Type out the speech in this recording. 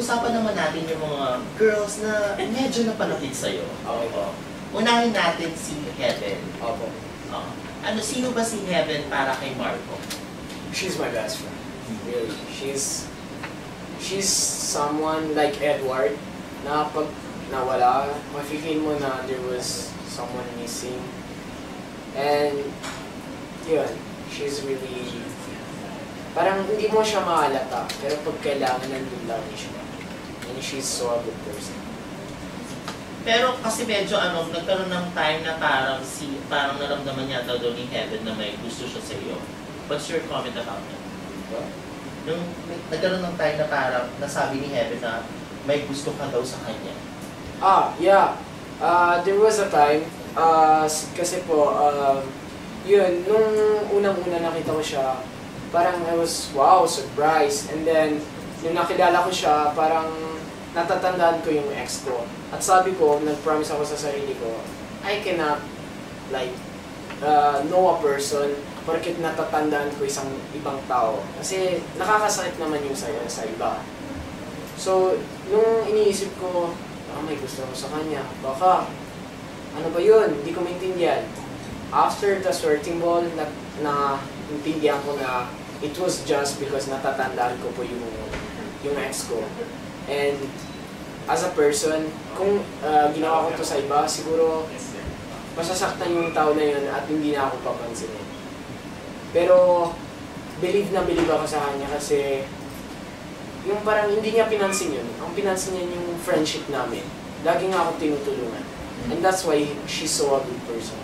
pag-usapan naman natin yung mga girls na medyo napalapit sa'yo. Okay po. Unahin natin si Heaven. Opo. Sino ba si Heaven para kay Marco? She's my best friend. Really. She's someone like Edward na pag nawala, ma-feel mo na there was someone missing. And yun, she's really parang hindi mo siya mahalata, pero pag kailangan nandun lang siya. And she's so a good person. Pero kasi medyo nagkaroon ng time na parang naramdaman niya daw ni Heaven na may gusto siya sa iyo. What's your comment about that? What? Nung nagkaroon ng time na parang nasabi ni Heaven na may gusto ka daw sa kanya. Yeah. There was a time, kasi po, yun, nung unang-una nakita ko siya, parang I was, wow, surprised. And then, nung nakilala ko siya, parang natatandaan ko yung ex ko. At sabi ko, nag-promise ako sa sarili ko, I cannot, like, know a person porket natatandaan ko isang ibang tao. Kasi nakakasakit naman yung sa iba. So, nung iniisip ko, may gusto ko sa kanya, baka, ano ba yun? Hindi ko maintindihan. After the sorting ball, intindihan ko na it was just because natatandaan ko po yung ex ko. And as a person, kung ginawa ko to sa iba, siguro masasaktan yung tao na yun at hindi na ako papansinin. Pero believe na believe ako sa kanya kasi yung parang hindi niya pinansin yun. Ang pinansin niya yung friendship namin. Lagi nga ako tinutulungan. And that's why she's so a good person.